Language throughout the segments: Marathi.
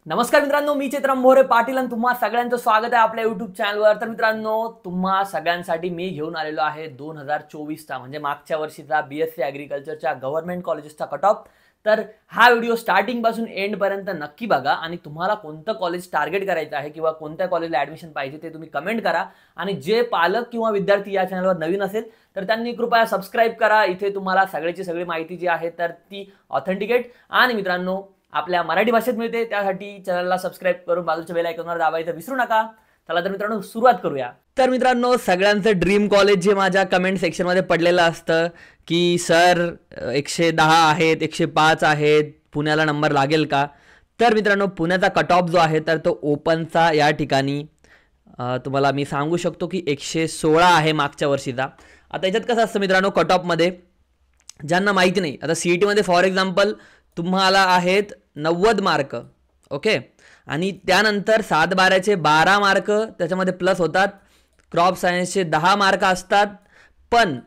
नमस्कार मित्रांनो, मी चैत्र मोरे पाटील आणि तुम्हा सगळ्यांचं स्वागत आहे आपल्या युट्यूब चॅनलवर। तर मित्रांनो, तुम्हा सगळ्यांसाठी मी घेऊन आलेलो आहे 2024चा म्हणजे मागच्या वर्षीचा बीएससी ॲग्रिकल्चरच्या गव्हर्नमेंट कॉलेजेसचा कट ऑफ। तर हा व्हिडिओ स्टार्टिंग पासून एंड पर्यंत नक्की बघा आणि तुम्हाला कोणतं कॉलेज टार्गेट करायचं आहे किंवा कोणत्या कॉलेजला ॲडमिशन पाहिजे ते तुम्ही कमेंट करा। आणि जे पालक किंवा विद्यार्थी या चॅनलवर नवीन असेल तर त्यांनी कृपया सबस्क्राइब करा। इथे तुम्हाला सगळ्याची सगळी माहिती जी आहे तर ती ऑथेंटिकेट आणि मित्रांनो आपल्या मराठी भाषेत मिळते, त्यासाठी चॅनलला सबस्क्राइब करून बाजूच्या बेल आयकॉनवर दाबायचं विसरू नका। चला तर मित्रांनो सुरुवात करूया। तर मित्रांनो, सगळ्यांचं ड्रीम कॉलेज जे माझ्या कमेंट सेक्शनमध्ये पडलेलं असतं की सर 110 आहेत, 105 आहेत, पुण्याला नंबर लागेल का? तर मित्रांनो, पुण्याचा कट ऑफ जो आहे तर तो ओपनचा या ठिकाणी तुम्हाला मी सांगू शकतो की 116 आहे मागच्या वर्षीचा। आता याच्यात कसं असतं मित्रांनो, कट ऑफमध्ये ज्यांना माहिती नाही, आता CETमध्ये फॉर एक्झाम्पल तुम्हाला आहेत 90 मार्क, ओके, आणि त्यानंतर 7/12चे 12 मार्क त्याच्यामध्ये प्लस होतात, क्रॉप सायन्सचे 10 मार्क असतात, पण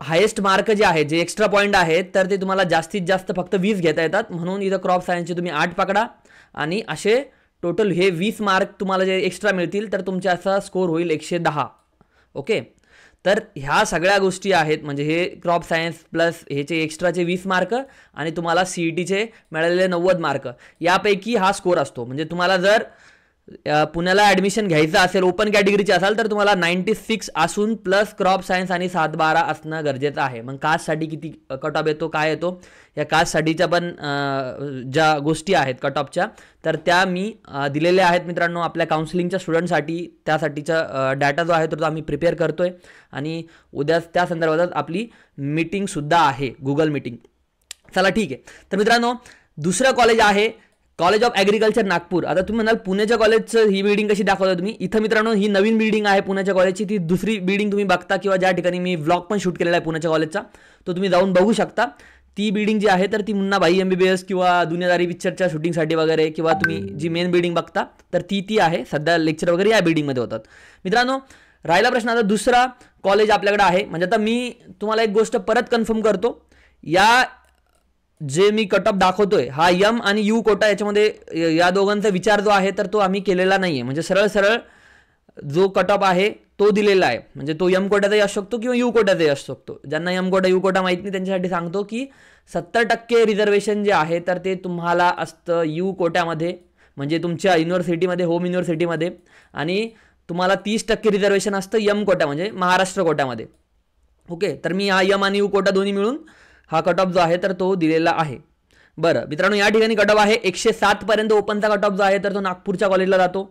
हायेस्ट मार्क जे आहे, जे एक्स्ट्रा पॉईंट आहेत तर ते तुम्हाला जास्तीत जास्त फक्त 20 घेता येतात, म्हणून इथं क्रॉप सायन्सचे तुम्ही 8 पकडा आणि असे टोटल हे 20 मार्क तुम्हाला जे एक्स्ट्रा मिळतील तर तुमचा असा स्कोर होईल 110, ओके। तर ह्या सगळ्या गोष्टी आहेत, म्हणजे हे क्रॉप सायन्स प्लस ह्याचे एक्स्ट्राचे 20 मार्क आणि तुम्हाला CETचे मिळालेले 90 मार्क यापैकी हा स्कोर असतो। म्हणजे तुम्हाला जर पुण्याला ॲडमिशन घ्यायचं असेल, ओपन कॅटेगरीचे असाल तर तुम्हाला 96 असून प्लस क्रॉप सायन्स आणि 7/12 असणं गरजेचं आहे। मग कास्टसाठी किती कट ऑफ येतो, काय येतो, या कास्टसाठीच्या पण ज्या गोष्टी आहेत कट ऑफच्या तर त्या मी दिलेल्या आहेत मित्रांनो आपल्या काउन्सिलिंगच्या स्टुडंटसाठी। त्यासाठीचा डाटा जो आहे तो आम्ही प्रिपेअर करतो आहे आणि उद्या त्या संदर्भात आपली मीटिंगसुद्धा आहे, गुगल मीटिंग। चला ठीक आहे। तर मित्रांनो, दुसरं कॉलेज आहे कॉलेज ऑफ ॲग्रिकल्चर नागपूर। आता तुम्ही म्हणाल पुण्याच्या कॉलेजचं ही बिल्डिंग कशी दाखवता तुम्ही? इथं मित्रांनो ही नवीन बिल्डिंग आहे पुण्याच्या कॉलेजची, ती दुसरी बिल्डिंग तुम्ही बघता किंवा ज्या ठिकाणी मी व्लॉग पण शूट केलेला आहे पुण्याच्या कॉलेजचा तो तुम्ही जाऊन बघू शकता। ती बिल्डिंग जी आहे तर ती मुन्नाभाई MBBS किंवा दुनियादारी पिक्चरच्या शूटिंगसाठी वगैरे किंवा तुम्ही जी मेन बिल्डिंग बघता तर ती आहे। सध्या लेक्चर वगैरे या बिल्डिंगमध्ये होतात मित्रांनो। राहिला प्रश्न आता दुसरा कॉलेज आपल्याकडे आहे, म्हणजे आता मी तुम्हाला एक गोष्ट परत कन्फर्म करतो, या जे मी कट ऑफ दाखवतोय हा यम आणि यू कोटा याच्यामध्ये या दोघांचा विचार जो आहे तर तो आम्ही केलेला नाही आहे। म्हणजे सरळ सरळ जो कट ऑफ आहे तो दिलेला आहे, म्हणजे तो यम कोट्याचाही असू शकतो किंवा यू कोट्याचाही असू शकतो। ज्यांना यम कोटा यू कोटा माहीत नाही त्यांच्यासाठी सांगतो की 70% रिझर्वेशन जे आहे तर ते तुम्हाला असतं यू कोट्यामध्ये, म्हणजे तुमच्या युनिव्हर्सिटीमध्ये, होम युनिव्हर्सिटीमध्ये, आणि तुम्हाला 30% रिझर्वेशन असतं यम कोटा म्हणजे महाराष्ट्र कोट्यामध्ये, ओके। तर मी हा यम आणि यू कोटा दोन्ही मिळून हा कट ऑफ जो आहे तर तो दिलेला आहे। बरं मित्रांनो, या ठिकाणी कट ऑफ आहे 107 पर्यंत ओपनचा कट ऑफ जो आहे तर तो नागपूरच्या कॉलेजला जातो।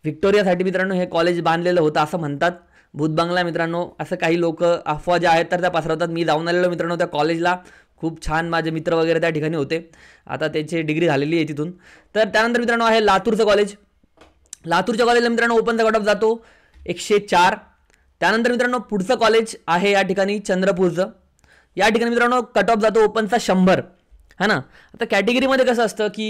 व्हिक्टोरियासाठी मित्रांनो हे कॉलेज बांधलेलं होतं असं म्हणतात, भूतबंगला मित्रांनो, असं काही लोक अफवा ज्या आहेत तर त्या पसरवतात। मी जाऊन आलेलो मित्रांनो त्या कॉलेजला, खूप छान माझे मित्र वगैरे त्या ठिकाणी होते, आता त्याची डिग्री झालेली आहे तिथून। तर त्यानंतर मित्रांनो आहे लातूरचं कॉलेज। लातूरच्या कॉलेजला मित्रांनो ओपनचा कट ऑफ जातो 104। त्यानंतर मित्रांनो पुढचं कॉलेज आहे या ठिकाणी चंद्रपूरचं, या ठिकाणी मित्रांनो कट ऑफ जातो ओपनचा 100, है ना। आता कॅटेगरीमध्ये कसं असतं की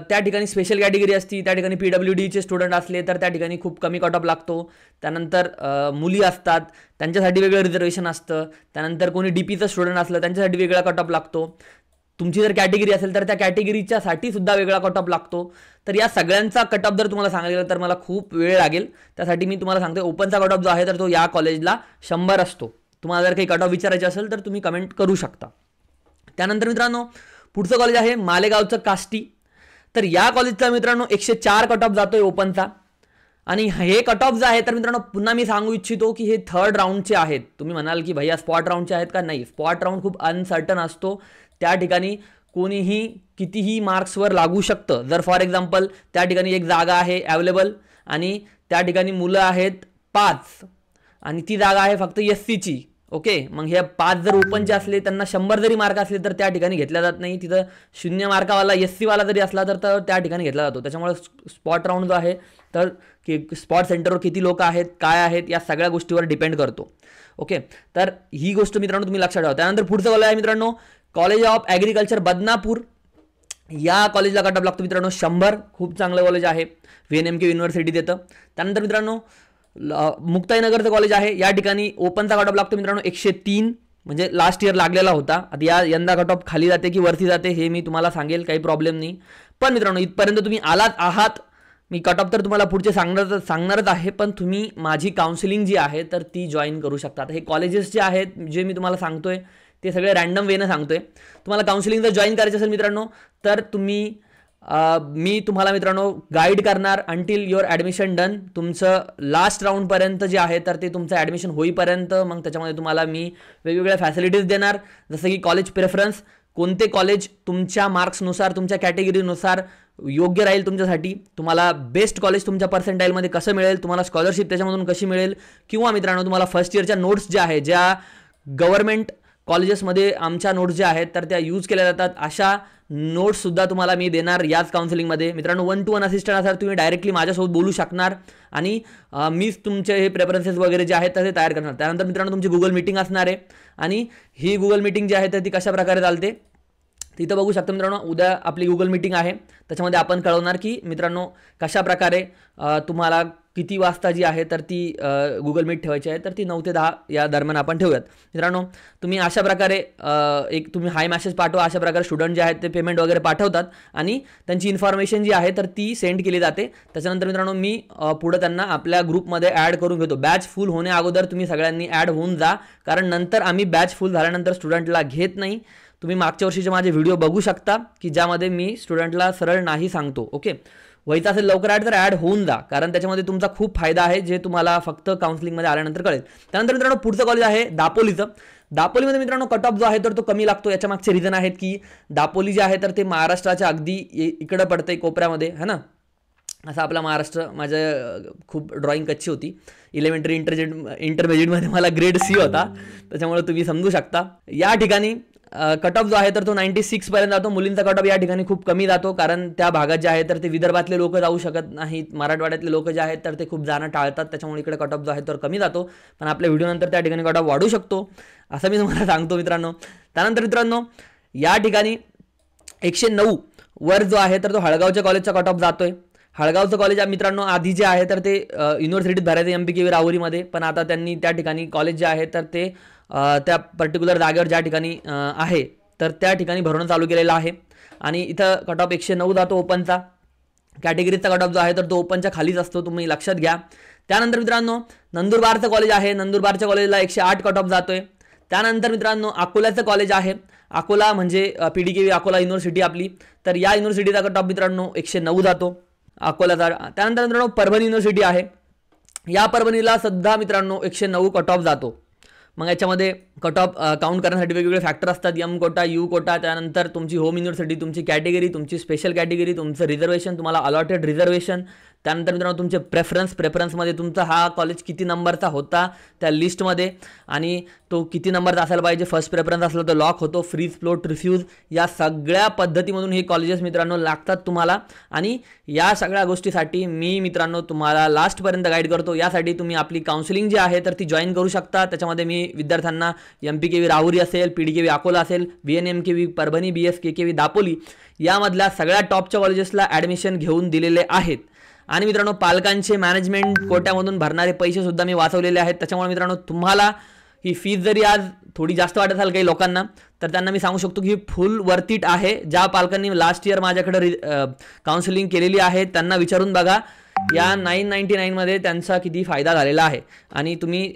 त्या ठिकाणी स्पेशल कॅटेगरी असती, त्या ठिकाणी PWDचे स्टुडंट असले तर त्या ठिकाणी खूप कमी कट ऑफ लागतो। त्यानंतर मुली असतात त्यांच्यासाठी वेगळं रिझर्वेशन असतं, त्यानंतर कोणी DPचं स्टुडंट असलं त्यांच्यासाठी वेगळा कट ऑफ लागतो, तुमची जर कॅटेगरी असेल तर त्या कॅटेगरीच्यासाठी सुद्धा वेगळा कट ऑफ लागतो। तर या सगळ्यांचा कट ऑफ जर तुम्हाला सांगायला गेलं तर मला खूप वेळ लागेल, त्यासाठी मी तुम्हाला सांगतो ओपनचा कट ऑफ जो आहे तर तो या कॉलेजला 100 असतो। तुम्हाला जर काही कट ऑफ विचारायचे असेल तर तुम्ही कमेंट करू शकता। त्यानंतर मित्रांनो पुढचं कॉलेज आहे मालेगावचं काष्टी। तर या कॉलेजचा मित्रांनो 104 कट ऑफ जातोय ओपनचा, आणि हे कट ऑफ जे आहे तर मित्रांनो पुन्हा मी सांगू इच्छितो की हे 3rd राऊंडचे आहेत। तुम्ही म्हणाल की भैया स्पॉट राऊंडचे आहेत का? नाही, स्पॉट राऊंड खूप अनसर्टन असतो, त्या ठिकाणी कोणीही कितीही मार्क्सवर लागू शकतं। जर फॉर एक्झाम्पल त्या ठिकाणी एक जागा आहे अवेलेबल आणि त्या ठिकाणी मुलं आहेत 5 आणि ती जागा आहे फक्त SCची, ओके। मग हे 5 जर ओपनचे असले, त्यांना 100 जरी मार्क असले तर त्या ठिकाणी घेतल्या जात नाही, तिथं 0 मार्कावाला SCवाला जरी असला तर त्या ठिकाणी घेतला जातो। त्याच्यामुळे स्पॉट राऊंड जो आहे तर की स्पॉट सेंटरवर किती लोक आहेत, काय आहेत, या सगळ्या गोष्टीवर डिपेंड करतो, ओके। तर ही गोष्ट मित्रांनो तुम्ही लक्षात ठेवा। त्यानंतर पुढचं कॉलेज आहे मित्रांनो कॉलेज ऑफ ॲग्रिकल्चर बदनापूर। या कॉलेजला कट ऑफ लागतो मित्रांनो 100, खूप चांगलं कॉलेज आहे, VNMK युनिव्हर्सिटीत येतं। त्यानंतर मित्रांनो मुक्ताईनगरचं कॉलेज आहे, या ठिकाणी ओपनचा कट ऑफ लागतो मित्रांनो 103, म्हणजे लास्ट इयर लागलेला होता। आता यंदा कट ऑफ खाली जाते की वरती जाते हे मी तुम्हाला सांगेल, काही प्रॉब्लेम नाही। पण मित्रांनो इथपर्यंत तुम्ही आलात आहात, मी कट ऑफ तर तुम्हाला पुढचे सांगणारच आहे, पण तुम्ही माझी काउन्सिलिंग जी आहे तर ती जॉईन करू शकता. आता हे कॉलेजेस जे आहेत जे मी तुम्हाला सांगतोय ते सगळे रॅन्डम वेनं सांगतोय. तुम्हाला काउन्सिलिंग जर जॉईन करायचं असेल मित्रांनो तर मी तुम्हाला मित्रांनो गाईड करणार अंटिल युअर ॲडमिशन डन. तुमचं लास्ट राऊंडपर्यंत जे आहे तर ते तुमचं ॲडमिशन होईपर्यंत. मग त्याच्यामध्ये तुम्हाला मी वेगवेगळ्या फॅसिलिटीज देणार, जसं की कॉलेज प्रेफरन्स, कोणते कॉलेज तुमच्या मार्क्सनुसार तुमच्या कॅटेगरीनुसार योग्य राहील तुमच्यासाठी, तुम्हाला बेस्ट कॉलेज तुमच्या पर्सेंटाईलमध्ये कसं मिळेल, तुम्हाला स्कॉलरशिप त्याच्यामधून कशी मिळेल, किंवा मित्रांनो तुम्हाला फर्स्ट इयरच्या नोट्स ज्या आहेत ज्या गव्हर्नमेंट कॉलेजेसमध्ये आमच्या नोट्स ज्या आहेत तर त्या यूज केल्या जातात, अशा नोट्ससुद्धा तुम्हाला मी देणार याच काउन्सिलिंगमध्ये. मित्रांनो 1-to-1 असिस्टंट असाल तुम्ही डायरेक्टली माझ्यासोबत बोलू शकणार आणि मीच तुमचे हे प्रेफरन्सेस वगैरे जे आहेत तर ते तयार करणार. त्यानंतर मित्रांनो तुमची गुगल मीटिंग असणार आहे आणि ही गुगल मीटिंग जी आहे तर ती कशा प्रकारे चालते तिथं बघू शकता मित्रांनो. उद्या आपली गुगल मीटिंग आहे, त्याच्यामध्ये आपण कळवणार की मित्रांनो कशा प्रकारे तुम्हाला किती वाजता जी आहे तर ती गुगल मीट ठेवायची आहे, तर ती 9 ते 10 या दरम्यान आपण ठेवूयात. मित्रांनो तुम्ही अशा प्रकारे तुम्ही हाय मेसेज पाठवा, अशा प्रकारे स्टुडंट जे आहेत ते पेमेंट वगैरे पाठवतात आणि त्यांची इन्फॉर्मेशन जी आहे तर ती सेंड केली जाते. त्याच्यानंतर मित्रांनो मी पुढे त्यांना आपल्या ग्रुपमध्ये ॲड करून घेतो. बॅच फुल होण्या अगोदर तुम्ही सगळ्यांनी ॲड होऊन जा, कारण नंतर आम्ही बॅच फुल झाल्यानंतर स्टुडंटला घेत नाही. तुम्ही मागच्या वर्षीचे माझे व्हिडिओ बघू शकता की ज्यामध्ये मी स्टुडंटला सरळ नाही सांगतो. ओके, व्हायचं असेल लवकर ॲड तर ॲड होऊन जा, कारण त्याच्यामध्ये तुमचा खूप फायदा आहे जे तुम्हाला फक्त काउन्सिलिंगमध्ये आल्यानंतर कळेल. त्यानंतर मित्रांनो पुढचं कॉलेज आहे दापोलीचं. दापोलीमध्ये मित्रांनो कट ऑफ जो आहे तर तो कमी लागतो. याच्या मागचे रिझन आहेत की दापोली जे आहे तर ते महाराष्ट्राच्या अगदी इकडं पडतंय कोपऱ्यामध्ये, है ना. असा आपला महाराष्ट्र. माझं खूप ड्रॉइंग कच्ची होती, इलेमेंटरी इंटरमिजिएटमध्ये मला ग्रेड C होता, त्याच्यामुळे तुम्ही समजू शकता. या ठिकाणी कट ऑफ जो आहे तर तो 96 पर्यंत जातो. मुलींचा कट ऑफ या ठिकाणी खूप कमी जातो, कारण त्या भागात जे आहे तर ते विदर्भातले लोक जाऊ शकत नाहीत, मराठवाड्यातले लोक जे आहेत तर ते खूप जाणं टाळतात, त्याच्यामुळे इकडे कट ऑफ जो आहे तर कमी जातो. पण आपल्या व्हिडिओनंतर त्या ठिकाणी कट ऑफ वाढू शकतो असं मी तुम्हाला सांगतो मित्रांनो. त्यानंतर मित्रांनो या ठिकाणी 109 वर जो आहे तर तो हळगावच्या कॉलेजचा कट ऑफ जातोय. हळगावचं कॉलेज मित्रांनो आधी जे आहे तर ते युनिव्हर्सिटीत भरायचं MPKV राहुरीमध्ये, पण आता त्यांनी त्या ठिकाणी कॉलेज जे आहे तर ते त्या पर्टिक्युलर जागेवर ज्या ठिकाणी आहे तर त्या ठिकाणी भरणं चालू केलेलं आहे. आणि इथं कट ऑफ 109 जातो ओपनचा. कॅटेगरीचा कट ऑफ जो आहे तर तो ओपनच्या खालीच असतो, तुम्ही लक्षात घ्या. त्यानंतर मित्रांनो नंदुरबारचं कॉलेज आहे. नंदुरबारच्या कॉलेजला 108 कट ऑफ जातोय. त्यानंतर मित्रांनो अकोल्याचं कॉलेज आहे. अकोला म्हणजे PDKV अकोला युनिव्हर्सिटी आपली, तर या युनिव्हर्सिटीचा कट ऑफ मित्रांनो 109 जातो अकोल्याचा. त्यानंतर मित्रांनो परभणी युनिव्हर्सिटी आहे. या परभणीला सुद्धा मित्रांनो 109 कट ऑफ जातो. मग याच्यामध्ये कट ऑफ काउंट करण्यासाठी वेगवेगळे फॅक्टर असतात, M कोटा, U कोटा, त्यानंतर तुमची होम युनिव्हर्सिटी, तुमची कॅटेगरी, तुमची स्पेशल कॅटेगरी, तुमचं रिझर्वेशन, तुम्हाला अलॉटेड रिझर्वेशन. त्यानंतर मित्रांनो तुमचे प्रेफरन्समध्ये तुमचा हा कॉलेज किती नंबरचा होता त्या लिस्टमध्ये आणि तो किती नंबरचा असायला पाहिजे. फर्स्ट प्रेफरन्स असलं तर लॉक होतो, फ्रीज फ्लोट रिफ्यूज, या सगळ्या पद्धतीमधून हे कॉलेजेस मित्रांनो लागतात तुम्हाला. आणि या सगळ्या गोष्टीसाठी मी मित्रांनो तुम्हाला लास्टपर्यंत गाईड करतो. यासाठी तुम्ही आपली काउन्सिलिंग जी आहे तर ती जॉईन करू शकता. त्याच्यामध्ये मी विद्यार्थ्यांना MPKV राहुरी असेल, PDKV अकोला असेल, VNMKV परभणी, BSKKV दापोली यामधल्या सगळ्या टॉपच्या कॉलेजेसला ॲडमिशन घेऊन दिलेले आहेत. आणि मित्रांनो पालकांचे मॅनेजमेंट कोट्यामधून भरणारे पैसे सुद्धा मी वाचवलेले आहेत. त्याच्यामुळे मित्रांनो तुम्हाला ही फीस जरी आज थोडी जास्त वाटत असेल काही लोकांना, तर त्यांना मी सांगू शकतो की फुल वर्थ इट आहे. ज्या पालकांनी लास्ट इयर माझ्याकडे काउन्सिलिंग केलेली आहे त्यांना विचारून बघा, या 999 मध्ये त्यांचा किती फायदा झालेला आहे. आणि तुम्ही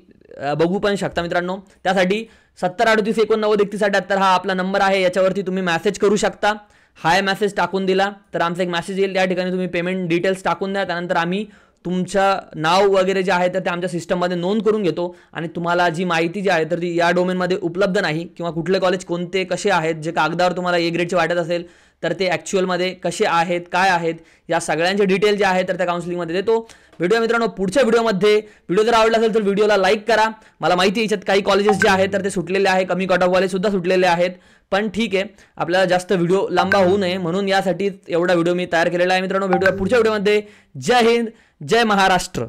बघू पण शकता मित्रांनो. त्यासाठी 7038893178 हा आपला नंबर आहे, याच्यावरती तुम्ही मेसेज करू शकता. हाय मेसेज टाकून दिला तर आमचा एक मेसेज येईल, त्या ठिकाणी तुम्ही पेमेंट डिटेल्स टाकून द्या. त्यानंतर आम्ही तुमचं नाव वगैरे जे आहे तर ते आमच्या सिस्टममध्ये नोंद करून घेतो आणि तुम्हाला जी माहिती जी आहे तर ती या डोमेनमध्ये उपलब्ध नाही, किंवा कुठले कॉलेज कोणते कसे आहेत, जे कागदावर तुम्हाला A ग्रेडचे वाटत असेल तर ते ॲक्च्युअलमध्ये कसे आहेत, काय आहेत, या सगळ्यांचे डिटेल जे आहे तर त्या काउन्सिलिंगमध्ये देतो. भेटूया मित्रांनो पुढच्या व्हिडिओमध्ये. व्हिडिओ जर आवडला असेल तर व्हिडिओला लाईक करा. मला माहिती आहे याच्यात काही कॉलेजेस जे आहेत तर ते सुटलेले आहे, कमी कट ऑफ कॉलेज सुद्धा सुटलेले आहेत, पण ठीक आहे, आपल्याला जास्त व्हिडिओ लांबा होऊ नये म्हणून यासाठी एवढा व्हिडिओ मी तयार केलेला आहे. मित्रांनो भेटूया पुढच्या व्हिडिओमध्ये. जय हिंद, जय महाराष्ट्र.